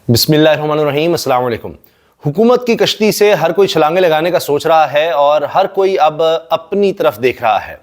بسم اللہ الرحمن الرحیم، السلام علیکم۔ حکومت کی کشتی سے ہر کوئی چھلانگیں لگانے کا سوچ رہا ہے اور ہر کوئی اب اپنی طرف دیکھ رہا ہے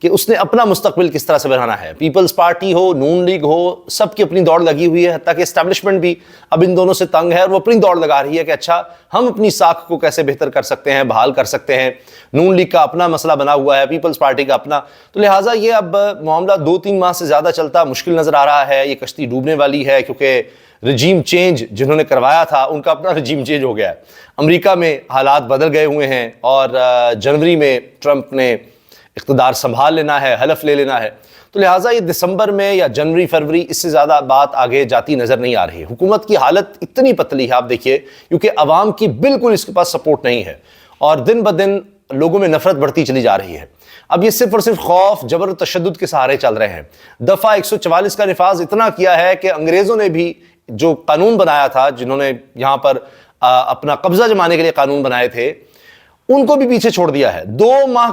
کہ اس نے اپنا مستقبل کس طرح سے بنانا ہے۔ پیپلز پارٹی ہو، نون لیگ ہو، سب کی اپنی دوڑ لگی ہوئی ہے، حتیٰ کہ اسٹیبلشمنٹ بھی اب ان دونوں سے تنگ ہے اور وہ اپنی دوڑ لگا رہی ہے کہ اچھا ہم اپنی ساکھ کو کیسے بہتر کر سکتے ہیں، بحال کر سکتے ہیں۔ نون لیگ کا اپنا مسئلہ بنا ہوا ہے، پیپلز پارٹی کا اپنا، تو لہٰذا یہ اب معاملہ 2-3 ماہ سے زیادہ چلتا مشکل نظر آ رہا ہے۔ یہ کشتی ڈوبنے والی ہے کیونکہ رجیم چینج جنہوں نے کروایا تھا ان کا اپنا رجیم چینج ہو گیا ہے۔ امریکہ میں حالات بدل گئے ہوئے ہیں اور جنوری میں ٹرمپ نے اقتدار سنبھال لینا ہے، حلف لے لینا ہے، تو لہٰذا یہ دسمبر میں یا جنوری فروری اس سے زیادہ بات آگے جاتی نظر نہیں آ رہی ہے۔ حکومت کی حالت اتنی پتلی ہے، آپ دیکھیے، کیونکہ عوام کی بالکل اس کے پاس سپورٹ نہیں ہے اور دن بدن لوگوں میں نفرت بڑھتی چلی جا رہی ہے۔ اب یہ صرف اور صرف خوف، جبر و تشدد کے سہارے چل رہے ہیں۔ دفعہ 144 کا نفاذ اتنا کیا ہے کہ انگریزوں نے بھی جو قانون بنایا تھا، جنہوں نے یہاں پر اپنا قبضہ جمانے کے لیے قانون بنائے تھے، ان کو بھی پیچھے چھوڑ دیا ہے۔ 2 ماہ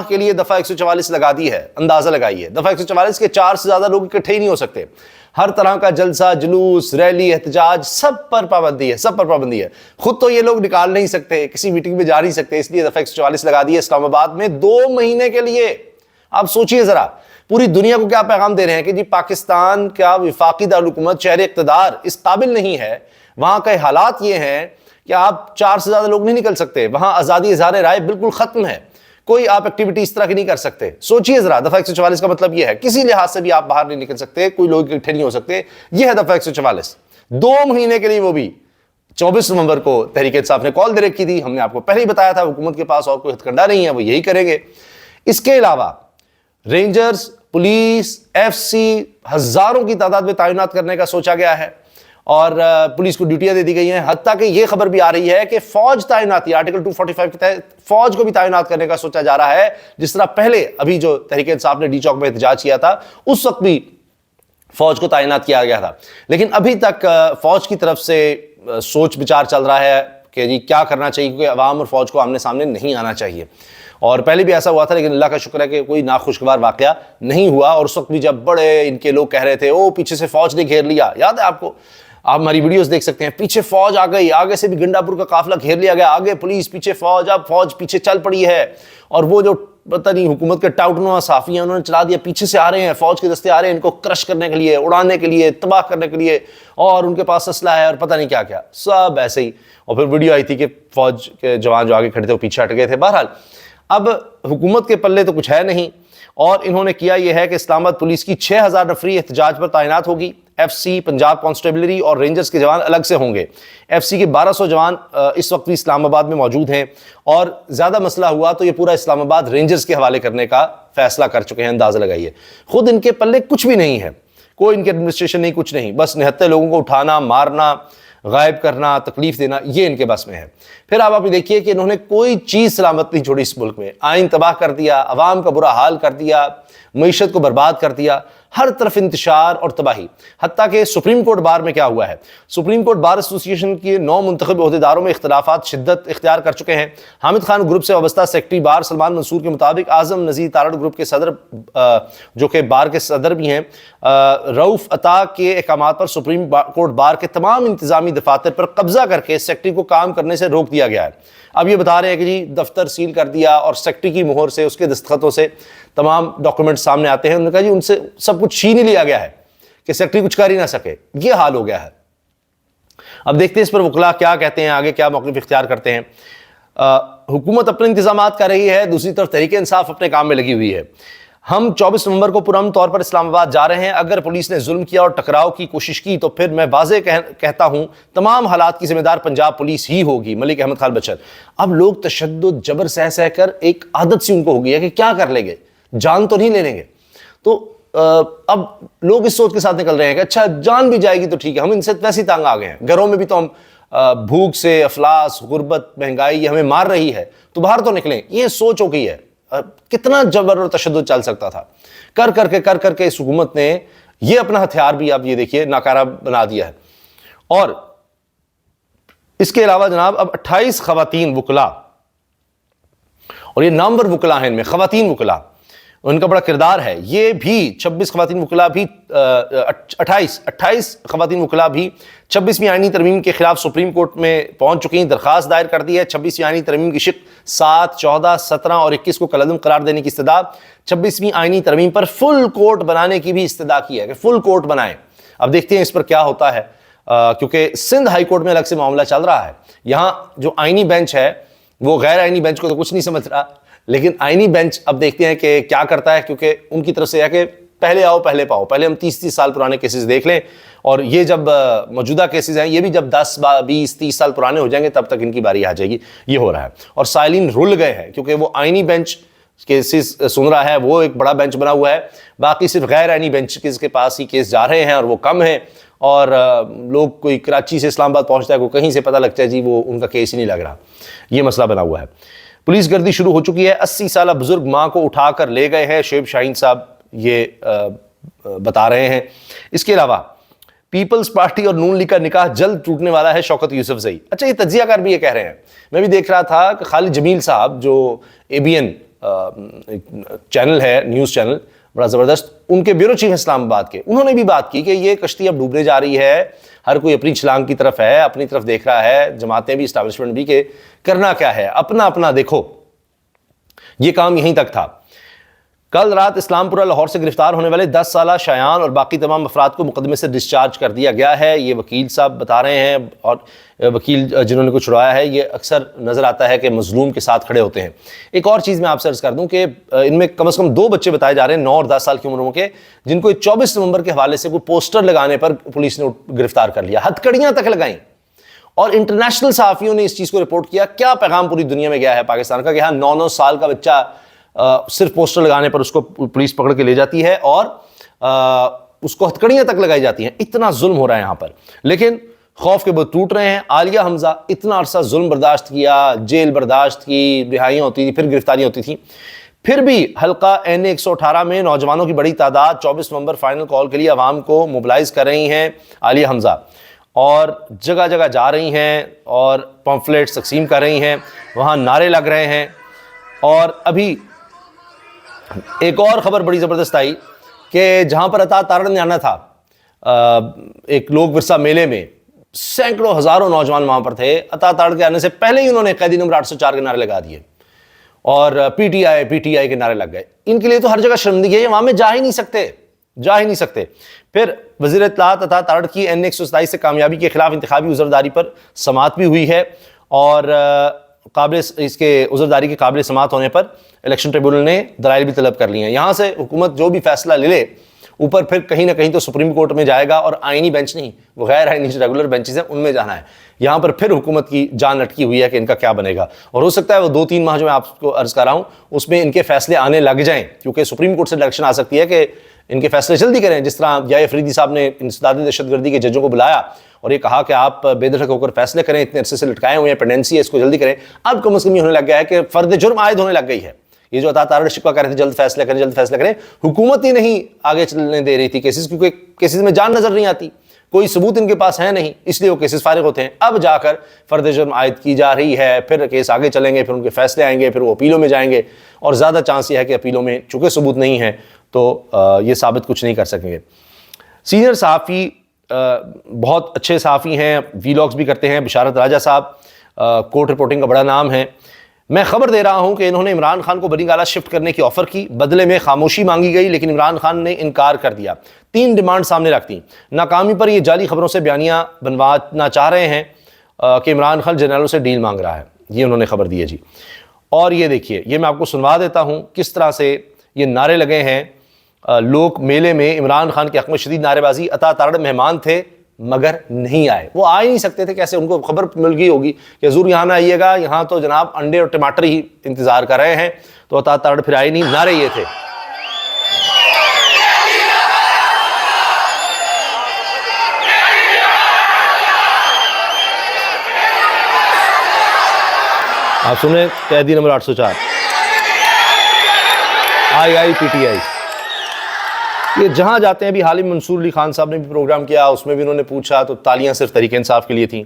کے لیے دفعہ 144 لگا دی ہے۔ اندازہ لگائیے، دفعہ 144 کے 4 سے زیادہ لوگ اکٹھے ہی نہیں ہو سکتے۔ ہر طرح کا جلسہ، جلوس، ریلی، احتجاج، سب پر پابندی ہے۔ خود تو یہ لوگ نکال نہیں سکتے، کسی میٹنگ میں جا نہیں سکتے، اس لیے دفعہ 144 لگا دی ہے اسلام آباد میں 2 مہینے کے لیے۔ آپ سوچئے ذرا، پوری دنیا کو کیا پیغام دے رہے ہیں کہ جی پاکستان کا وفاقی دارالحکومت شہر اقتدار اس قابل نہیں ہے، وہاں کے حالات یہ ہیں کہ آپ 4 سے زیادہ لوگ نہیں نکل سکتے، وہاں آزادی اظہار رائے بالکل ختم ہے، کوئی آپ ایکٹیویٹی اس طرح کی نہیں کر سکتے۔ سوچئے ذرا، دفعہ 144 کا مطلب یہ ہے کسی لحاظ سے بھی آپ باہر نہیں نکل سکتے، کوئی لوگ اکٹھے نہیں ہو سکتے، یہ ہے دفعہ 144۔ 2 مہینے کے لیے، وہ بھی 24 نومبر کو تحریک انصاف نے کال دے رکھی تھی۔ ہم نے آپ کو پہلے ہی بتایا تھا حکومت کے پاس اور کوئی ہتھ کنڈا نہیں ہے، وہ یہی کریں گے۔ اس کے علاوہ رینجرز، پولیس، ایف سی ہزاروں کی تعداد میں تعینات کرنے کا سوچا گیا ہے اور پولیس کو ڈیوٹیاں دے دی گئی ہیں، حتیٰ کہ یہ خبر بھی آ رہی ہے کہ فوج تعیناتی، آرٹیکل 245 کے تحت فوج کو بھی تعینات کرنے کا سوچا جا رہا ہے، جس طرح پہلے ابھی جو تحریک انصاف نے ڈی چوک میں احتجاج کیا تھا اس وقت بھی فوج کو تعینات کیا گیا تھا۔ لیکن ابھی تک فوج کی طرف سے سوچ بچار چل رہا ہے کہ جی کیا کرنا چاہیے، کیونکہ عوام اور فوج کو آمنے سامنے نہیں آنا چاہیے، اور پہلے بھی ایسا ہوا تھا، لیکن اللہ کا شکر ہے کہ کوئی ناخوشگوار واقعہ نہیں ہوا۔ اور اس وقت بھی جب بڑے ان کے لوگ کہہ رہے تھے او پیچھے سے فوج نے گھیر لیا، یاد ہے آپ کو، آپ ہماری ویڈیوز دیکھ سکتے ہیں، پیچھے فوج آ گئی، آگے سے بھی گنڈا پور کا قافلہ گھیر لیا گیا، آگے پولیس، پیچھے فوج، اب فوج پیچھے چل پڑی ہے، اور وہ جو پتہ نہیں حکومت کے ٹاؤٹنوا صحافی ہیں انہوں نے چلا دیا، پیچھے سے آ رہے ہیں، فوج کے دستے آ رہے ہیں ان کو کرش کرنے کے لیے، اڑانے کے لیے، تباہ کرنے کے لیے، اور ان کے پاس اسلحہ ہے اور پتہ نہیں کیا کیا، سب ایسے ہی۔ اور پھر ویڈیو آئی تھی کہ فوج کے جوان جو آگے کھڑے تھے وہ پیچھے ہٹ گئے تھے۔ بہرحال اب حکومت کے پلے تو کچھ ہے نہیں، اور انہوں نے کیا یہ ہے کہ اسلام آباد پولیس کی 6000 نفری احتجاج پر تعینات ہوگی۔ ایف سی، پنجاب کانسٹیبلری اور رینجرز کے جوان الگ سے ہوں گے۔ ایف سی کے 1200 جوان اس وقت بھی اسلام آباد میں موجود ہیں، اور زیادہ مسئلہ ہوا تو یہ پورا اسلام آباد رینجرز کے حوالے کرنے کا فیصلہ کر چکے ہیں۔ اندازہ لگائیے، خود ان کے پلے کچھ بھی نہیں ہے، کوئی ان کے ایڈمنسٹریشن نہیں، کچھ نہیں، بس نہتے لوگوں کو اٹھانا، مارنا، غائب کرنا، تکلیف دینا، یہ ان کے بس میں ہے۔ پھر آپ دیکھیے کہ انہوں نے کوئی چیز سلامت نہیں چھوڑی اس ملک میں، آئین تباہ کر دیا، عوام کا برا حال کر دیا، معیشت کو برباد کر دیا، ہر طرف انتشار اور تباہی۔ حتیٰ کہ سپریم کورٹ بار میں کیا ہوا ہے، سپریم کورٹ بار ایسوسی ایشن کے 9 منتخب عہدیداروں میں اختلافات شدت اختیار کر چکے ہیں۔ حامد خان گروپ سے وابستہ سیکرٹری بار سلمان منصور کے مطابق اعظم نذیر تارڑ گروپ کے صدر جو کہ بار کے صدر بھی ہیں، رؤف عطا کے احکامات پر سپریم کورٹ بار کے تمام انتظامی دفاتر پر قبضہ کر کے سیکرٹری کو کام کرنے سے روک دیا گیا ہے۔ اب یہ بتا رہے ہیں کہ جی دفتر سیل کر دیا اور سیکرٹری کی مہر سے، اس کے دستخطوں سے تمام ڈاکومنٹ سامنے آتے ہیں۔ انہوں نے کہا جی ان سے سب کچھ چھین ہی لیا گیا ہے کہ سیکرٹری کچھ کر ہی نہ سکے، یہ حال ہو گیا ہے۔ اب دیکھتے ہیں اس پر وکلاء کیا کہتے ہیں، آگے کیا موقف اختیار کرتے ہیں۔ حکومت اپنے انتظامات کر رہی ہے، دوسری طرف تحریک انصاف اپنے کام میں لگی ہوئی ہے۔ ہم 24 نومبر کو پرامن طور پر اسلام آباد جا رہے ہیں۔ اگر پولیس نے ظلم کیا اور ٹکراؤ کی کوشش کی تو پھر میں واضح کہتا ہوں تمام حالات کی ذمہ دار پنجاب پولیس ہی ہوگی۔ ملک احمد خان بچر۔ اب لوگ تشدد، جبر سہ کر ایک عادت سی ان کو ہو گئی ہے کہ کیا کر لیں گے، جان تو نہیں لے لیں گے، تو اب لوگ اس سوچ کے ساتھ نکل رہے ہیں کہ اچھا جان بھی جائے گی تو ٹھیک ہے، ہم ان سے ویسے ہی تانگ آ گئے ہیں، گھروں میں بھی تو ہم بھوک سے، افلاس، غربت، مہنگائی یہ ہمیں مار رہی ہے، تو باہر تو نکلیں، یہ سوچ ہو گئی ہے۔ کتنا جبر اور تشدد چل سکتا تھا، کر کر کے اس حکومت نے یہ اپنا ہتھیار بھی آپ یہ دیکھیے ناکارہ بنا دیا ہے۔ اور اس کے علاوہ جناب اب 28 خواتین وکلاء، اور یہ نامور وکلاء ہیں، ان میں خواتین وکلاء، ان کا بڑا کردار ہے. یہ بھی 26 خواتین وکلاء بھی 28 خواتین وکلاء بھی 26ویں آئینی ترمیم کے خلاف سپریم کورٹ میں پہنچ چکی ہیں, درخواست دائر کر دی ہے. 26ویں آئینی ترمیم کی شق 7, 14, 17 اور 21 کو کالعدم قرار دینے کی استدعا, 26ویں آئینی ترمیم پر فل کورٹ بنانے کی بھی استدعا کی ہے کہ فل کورٹ بنائیں. اب دیکھتے ہیں اس پر کیا ہوتا ہے, کیونکہ سندھ ہائی کورٹ میں الگ سے معاملہ چل رہا ہے. یہاں جو آئینی بینچ ہے وہ غیر آئینی بینچ کو تو کچھ نہیں سمجھ رہا, لیکن آئینی بینچ اب دیکھتے ہیں کہ کیا کرتا ہے, کیونکہ ان کی طرف سے ہے کہ پہلے آؤ پہلے پاؤ, پہلے ہم 30 سال پرانے کیسز دیکھ لیں, اور یہ جب موجودہ کیسز ہیں یہ بھی جب 10, 20, 30 سال پرانے ہو جائیں گے تب تک ان کی باری آ جائے گی. یہ ہو رہا ہے اور سائلین رل گئے ہیں, کیونکہ وہ آئینی بینچ کیسز سن رہا ہے, وہ ایک بڑا بینچ بنا ہوا ہے, باقی صرف غیر آئینی بینچ کے پاس ہی کیس جا رہے ہیں اور وہ کم ہیں, اور لوگ کوئی کراچی سے اسلام آباد پہنچتا ہے, کوئی کہیں سے پتہ لگتا ہے جی وہ ان کا کیس ہی نہیں لگ رہا. یہ مسئلہ بنا ہوا ہے. پولیس گردی شروع ہو چکی ہے. 80 سالہ بزرگ ماں کو اٹھا کر لے گئے ہیں, شعیب شاہین صاحب یہ بتا رہے ہیں. اس کے علاوہ پیپلز پارٹی اور نون لیگ کا نکاح جلد ٹوٹنے والا ہے, شوکت یوسفزئی. اچھا, یہ تجزیہ کار بھی یہ کہہ رہے ہیں. میں بھی دیکھ رہا تھا کہ خالد جمیل صاحب جو ABN چینل ہے, نیوز چینل بڑا زبردست, ان کے بیورو چیف اسلام آباد کے, انہوں نے بھی بات کی کہ یہ کشتی اب ڈوبنے جا رہی ہے, ہر کوئی اپنی چھلانگ کی طرف ہے, اپنی طرف دیکھ رہا ہے, جماعتیں بھی, اسٹیبلشمنٹ بھی, کہ کرنا کیا ہے, اپنا اپنا دیکھو. یہ کام یہیں تک تھا. کل رات اسلام پورہ لاہور سے گرفتار ہونے والے 10 سالہ شایان اور باقی تمام افراد کو مقدمے سے ڈسچارج کر دیا گیا ہے. یہ وکیل صاحب بتا رہے ہیں, اور وکیل جنہوں نے کو چھڑوایا ہے یہ اکثر نظر آتا ہے کہ مظلوم کے ساتھ کھڑے ہوتے ہیں. ایک اور چیز میں آپ سے عرض کر دوں کہ ان میں کم از کم 2 بچے بتائے جا رہے ہیں 9 اور 10 سال کی عمروں کے, جن کو 24 نومبر کے حوالے سے کوئی پوسٹر لگانے پر پولیس نے گرفتار کر لیا, ہتھکڑیاں تک لگائیں, اور انٹرنیشنل صحافیوں نے اس چیز کو رپورٹ کیا. کیا پیغام پوری دنیا میں گیا ہے پاکستان کا کہ ہاں 9 سال کا بچہ صرف پوسٹر لگانے پر اس کو پولیس پکڑ کے لے جاتی ہے اور اس کو ہتھکڑیاں تک لگائی جاتی ہیں. اتنا ظلم ہو رہا ہے یہاں پر, لیکن خوف کے بعد ٹوٹ رہے ہیں. عالیہ حمزہ اتنا عرصہ ظلم برداشت کیا, جیل برداشت کی, رہائیاں ہوتی تھی, پھر گرفتاریاں ہوتی تھیں, پھر بھی حلقہ NA 118 میں نوجوانوں کی بڑی تعداد 24 نومبر فائنل کال کے لیے عوام کو موبلائز کر رہی ہیں عالیہ حمزہ, اور جگہ جگہ جا رہی ہیں اور پمفلیٹس تقسیم کر رہی ہیں, وہاں نعرے لگ رہے ہیں. اور ابھی ایک اور خبر بڑی زبردست آئی کہ جہاں پر عطا تارڑ نے آنا تھا ایک لوک ورثہ میلے میں, سینکڑوں ہزاروں نوجوان وہاں پر تھے. عطا تارڑ کے آنے سے پہلے ہی انہوں نے قیدی نمبر 804 کے نعرے لگا دیے اور PTI کے نعرے لگ گئے. ان کے لیے تو ہر جگہ شرمندگی ہے, وہاں میں جا ہی نہیں سکتے. پھر وزیر اطلاعات عطا تارڑ کی NA 127 سے کامیابی کے خلاف انتخابی عذرداری پر سماعت بھی ہوئی ہے, اور اس کے عذرداری کے قابل سماعت ہونے پر الیکشن ٹریبونل نے دلائل بھی طلب کر لی ہیں. یہاں سے حکومت جو بھی فیصلہ لے اوپر پھر کہیں نہ کہیں تو سپریم کورٹ میں جائے گا, اور آئینی بینچ نہیں, وہ غیر آئینی ریگولر بینچز ہیں, ان میں جانا ہے. یہاں پر پھر حکومت کی جان لٹکی ہوئی ہے کہ ان کا کیا بنے گا, اور ہو سکتا ہے وہ 2-3 ماہ جو میں آپ کو عرض کر رہا ہوں اس میں ان کے فیصلے آنے لگ جائیں, کیونکہ سپریم کورٹ سے ڈائریکشن آ سکتی ہے کہ ان کے فیصلے جلدی کریں. جس طرح یا فریدی صاحب نے انسداد دہشت گردی کے ججوں کو بلایا اور یہ کہا کہ آپ بے دھڑک ہو کر فیصلے کریں, اتنے عرصے سے لٹکائے ہوئے ہیں, پینڈنسی ہے, اس کو جلدی کریں. اب کم از کم یہ ہونے لگ گیا ہے کہ فرد جرم عائد ہونے لگ گئی ہے. یہ جو عطا تارڑ شکوہ کر رہے تھے جلد فیصلہ کریں, حکومت ہی نہیں آگے چلنے دے رہی تھی کیسز, کیونکہ کیسز میں جان نظر نہیں آتی, کوئی ثبوت ان کے پاس ہے نہیں, اس لیے وہ کیسز فارغ ہوتے ہیں. اب جا کر فرد جرم عائد کی جا رہی ہے, پھر کیس آگے چلیں گے, پھر ان کے فیصلے آئیں گے, پھر وہ اپیلوں میں جائیں گے, اور زیادہ چانس یہ ہے کہ اپیلوں میں چونکہ ثبوت نہیں ہے تو یہ ثابت کچھ نہیں کر سکیں گے. سینئر صحافی بہت اچھے صحافی ہیں, ویلاگز بھی کرتے ہیں, بشارت راجہ صاحب کورٹ رپورٹنگ کا بڑا نام ہے. میں خبر دے رہا ہوں کہ انہوں نے عمران خان کو بنگالہ شفٹ کرنے کی آفر کی, بدلے میں خاموشی مانگی گئی, لیکن عمران خان نے انکار کر دیا. 3 ڈیمانڈ سامنے رکھتی. ناکامی پر یہ جعلی خبروں سے بیانیہ بنوانا چاہ رہے ہیں کہ عمران خان جنرلوں سے ڈیل مانگ رہا ہے, یہ انہوں نے خبر دی ہے جی. اور یہ دیکھیے, یہ میں آپ کو سنوا دیتا ہوں کس طرح سے یہ نعرے لگے ہیں لوک میلے میں. عمران خان کے حق میں شدید نعرے بازی. عطا تارڑ مہمان تھے مگر نہیں آئے, وہ آ ہی نہیں سکتے تھے, کیسے؟ ان کو خبر مل گئی ہوگی کہ حضور یہاں نہ آئیے گا, یہاں تو جناب انڈے اور ٹماٹر ہی انتظار کر رہے ہیں. تو عطا تارڑ پھر آئے نہیں, نعرے یہ تھے. آپ سنیں قیدی نمبر 804 آئی PTI. یہ جہاں جاتے ہیں, بھی حال ہی منصور علی خان صاحب نے بھی پروگرام کیا, اس میں بھی انہوں نے پوچھا تو تالیاں صرف تحریک انصاف کے لیے تھیں.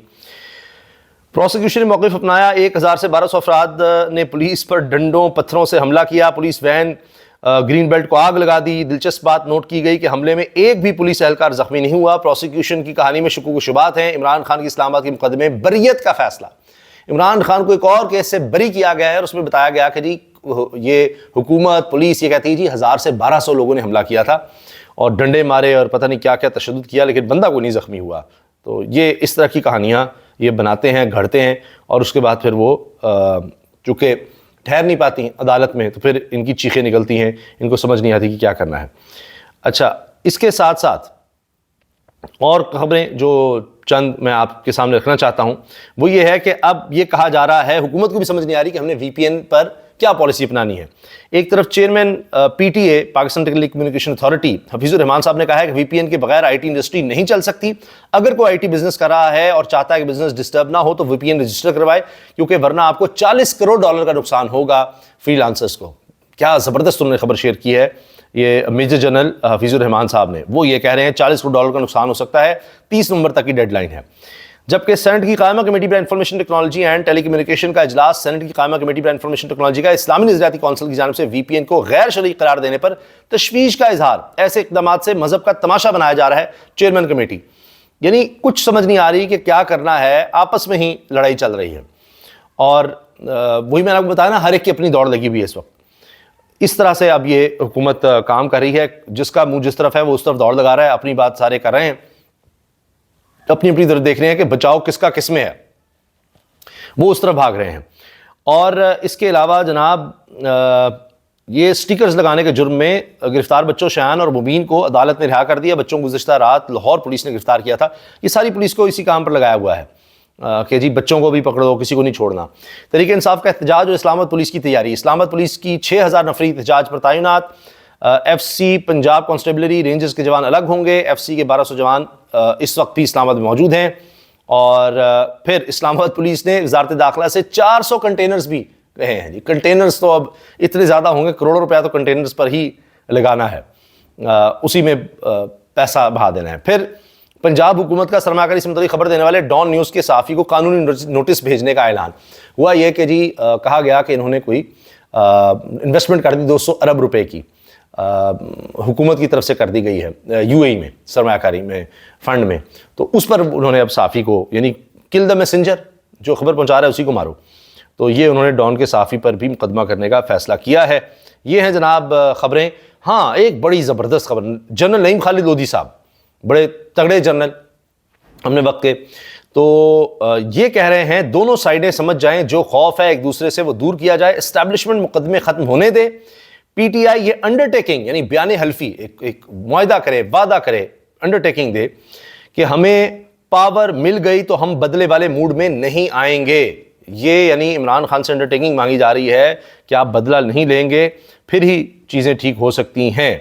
پروسیکیوشن نے موقف اپنایا, 1000 سے 1200 افراد نے پولیس پر ڈنڈوں پتھروں سے حملہ کیا. پولیس وین گرین بیلٹ کو آگ لگا دی۔ دلچسپ بات نوٹ کی گئی کہ حملے میں ایک بھی پولیس اہلکار زخمی نہیں ہوا۔ پروسیکیوشن کی کہانی میں شکوک و شبہات ہیں۔ عمران خان کی اسلام آباد کے مقدمے بریت کا فیصلہ، عمران خان کو ایک اور کیس سے بری کیا گیا ہے اور اس میں بتایا گیا کہ جی یہ حکومت پولیس یہ کہتی ہے جی 1000 سے 1200 لوگوں نے حملہ کیا تھا اور ڈنڈے مارے اور پتہ نہیں کیا کیا تشدد کیا، لیکن بندہ کوئی نہیں زخمی ہوا۔ تو یہ اس طرح کی کہانیاں یہ بناتے ہیں، گھڑتے ہیں، اور اس کے بعد پھر وہ چونکہ ٹھہر نہیں پاتی عدالت میں تو پھر ان کی چیخیں نکلتی ہیں، ان کو سمجھ نہیں آتی کہ کیا کرنا ہے۔ اچھا، اس کے ساتھ ساتھ اور خبریں جو چند میں آپ کے سامنے رکھنا چاہتا ہوں وہ یہ ہے کہ اب یہ کہا جا رہا ہے، حکومت کو بھی سمجھ نہیں آ رہی کہ ہم نے وی پی این پر کیا پالیسی اپنانی ہے۔ ایک طرف chairman P T A Pakistan telecommunication authority Hafeez ur-Rahman صاحب نے کہا ہے کہ وی پی این کے بغیر آئی ٹی انڈسٹری نہیں چل سکتی۔ اگر کوئی آئی ٹی بزنس کر رہا ہے اور چاہتا ہے کہ بزنس ڈسٹرب نہ ہو تو وی پی این رجسٹر کروائے، کیونکہ ورنہ آپ کو $40 کروڑ کا نقصان ہوگا فری لانسرز کو۔ کیا زبردست انہوں نے خبر شیئر کی ہے یہ میجر جنرل حفیظ الرحمان صاحب نے، وہ یہ کہہ رہے ہیں $40 کروڑ کا نقصان ہو سکتا ہے، 30 نومبر تک کی ڈیڈ لائن ہے۔ جبکہ سینٹ کی قائمہ کمیٹی برائے information technology and telecommunication کا اجلاس، سینٹ کی قائمہ کمیٹی برائے انفارمیشن ٹیکنالوجی کا اسلامی نظریاتی کونسل کی جانب سے وی پی این کو غیر شرعی قرار دینے پر تشویش کا اظہار، ایسے اقدامات سے مذہب کا تماشا بنایا جا رہا ہے چیئرمین کمیٹی۔ یعنی کچھ سمجھ نہیں آ رہی کہ کیا کرنا ہے، آپس میں ہی لڑائی چل رہی ہے، اور وہی میں نے آپ کو بتایا نا، ہر ایک کی اپنی دوڑ لگی ہوئی ہے اس وقت۔ اس طرح سے اب یہ حکومت کام کر رہی ہے، جس کا منہ جس طرف ہے وہ اس طرف دوڑ لگا رہا ہے، اپنی بات سارے کر رہے ہیں، اپنی اپنی طرف دیکھ رہے ہیں کہ بچاؤ کس کا کس میں ہے، وہ اس طرف بھاگ رہے ہیں۔ اور اس کے علاوہ جناب یہ سٹیکرز لگانے کے جرم میں گرفتار بچوں شایان اور مبین کو عدالت نے رہا کر دیا۔ بچوں کو گزشتہ رات لاہور پولیس نے گرفتار کیا تھا۔ یہ ساری پولیس کو اسی کام پر لگایا ہوا ہے کہ جی بچوں کو بھی پکڑو، کسی کو نہیں چھوڑنا۔ تحریک انصاف کا احتجاج اور اسلام آباد پولیس کی تیاری، اسلام آباد پولیس کی 6000 نفری احتجاج پر تعینات۔ F C Punjab constabulary Rangers کے جوان الگ ہوں گے، ایف سی کے 1200 جوان اس وقت بھی اسلام آباد میں موجود ہیں۔ اور پھر اسلام آباد پولیس نے وزارت داخلہ سے 400 کنٹینرز بھی کہے ہیں۔ جی کنٹینرز تو اب اتنے زیادہ ہوں گے، کروڑوں روپیہ تو کنٹینرز پر ہی لگانا ہے، اسی میں پیسہ بہا دینا ہے۔ پھر پنجاب حکومت کا سرمایہ کاری سے متعلق خبر دینے والے ڈان نیوز کے صحافی کو قانونی نوٹس بھیجنے کا اعلان ہوا۔ یہ کہ جی کہا گیا کہ انہوں نے کوئی انویسٹمنٹ کر دی 200 ارب روپے کی، حکومت کی طرف سے کر دی گئی ہے یو اے ای میں سرمایہ کاری میں فنڈ میں، تو اس پر انہوں نے اب صحافی کو یعنی کل دا میسنجر، جو خبر پہنچا رہا ہے اسی کو مارو، تو یہ انہوں نے ڈان کے صحافی پر بھی مقدمہ کرنے کا فیصلہ کیا ہے۔ یہ ہیں جناب خبریں۔ ہاں ایک بڑی زبردست خبر، جنرل نعیم خالد لودھی صاحب بڑے تگڑے جنرل ہم نے وقت کے، تو یہ کہہ رہے ہیں دونوں سائڈیں سمجھ جائیں، جو خوف ہے ایک دوسرے سے وہ دور کیا جائے، اسٹیبلشمنٹ مقدمے ختم ہونے دے۔ پی ٹی آئی یہ انڈرٹیکنگ یعنی بیان حلفی ایک معاہدہ کرے، وعدہ کرے، انڈرٹیکنگ دے کہ ہمیں پاور مل گئی تو ہم بدلے والے موڈ میں نہیں آئیں گے۔ یہ یعنی عمران خان سے انڈرٹیکنگ مانگی جا رہی ہے کہ آپ بدلہ نہیں لیں گے پھر ہی چیزیں ٹھیک ہو سکتی ہیں۔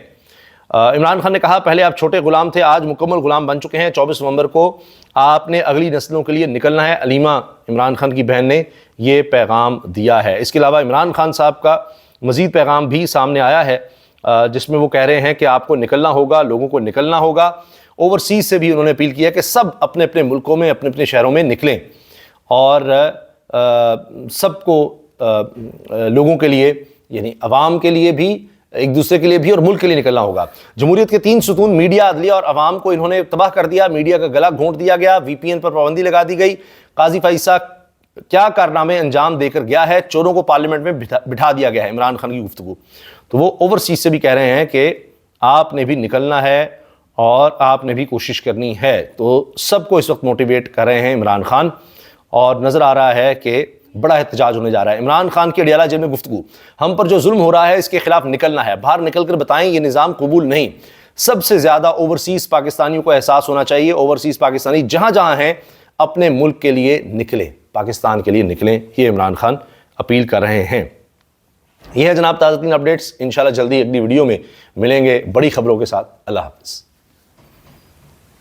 عمران خان نے کہا پہلے آپ چھوٹے غلام تھے، آج مکمل غلام بن چکے ہیں۔ 24 نومبر کو آپ نے اگلی نسلوں کے لیے نکلنا ہے۔ علیمہ عمران خان کی بہن نے یہ پیغام دیا ہے۔ اس کے علاوہ عمران خان صاحب کا مزید پیغام بھی سامنے آیا ہے جس میں وہ کہہ رہے ہیں کہ آپ کو نکلنا ہوگا، لوگوں کو نکلنا ہوگا۔ اوورسیز سے بھی انہوں نے اپیل کیا کہ سب اپنے اپنے ملکوں میں، اپنے اپنے شہروں میں نکلیں، اور سب کو لوگوں کے لیے یعنی عوام کے لیے بھی، ایک دوسرے کے لیے بھی اور ملک کے لیے نکلنا ہوگا۔ جمہوریت کے 3 ستون میڈیا، عدلیہ اور عوام کو انہوں نے تباہ کر دیا، میڈیا کا گلا گھونٹ دیا گیا، وی پی این پر پابندی لگا دی گئی۔ قاضی فائزہ کیا کارنامے انجام دے کر گیا ہے، چوروں کو پارلیمنٹ میں بٹھا دیا گیا ہے۔ عمران خان کی گفتگو تو وہ اوورسیز سے بھی کہہ رہے ہیں کہ آپ نے بھی نکلنا ہے اور آپ نے بھی کوشش کرنی ہے، تو سب کو اس وقت موٹیویٹ کر رہے ہیں عمران خان، اور نظر آ رہا ہے کہ بڑا احتجاج ہونے جا رہا ہے۔ عمران خان کی اڈیالہ جیل میں گفتگو، ہم پر جو ظلم ہو رہا ہے اس کے خلاف نکلنا ہے، باہر نکل کر بتائیں یہ نظام قبول نہیں۔ سب سے زیادہ اوورسیز پاکستانیوں کو احساس ہونا چاہیے، اوورسیز پاکستانی جہاں جہاں ہیں اپنے ملک کے لیے نکلیں، پاکستان کے لیے نکلیں، یہ عمران خان اپیل کر رہے ہیں۔ یہ ہے جناب تازہ ترین اپڈیٹس، انشاءاللہ جلدی اگلی ویڈیو میں ملیں گے بڑی خبروں کے ساتھ۔ اللہ حافظ۔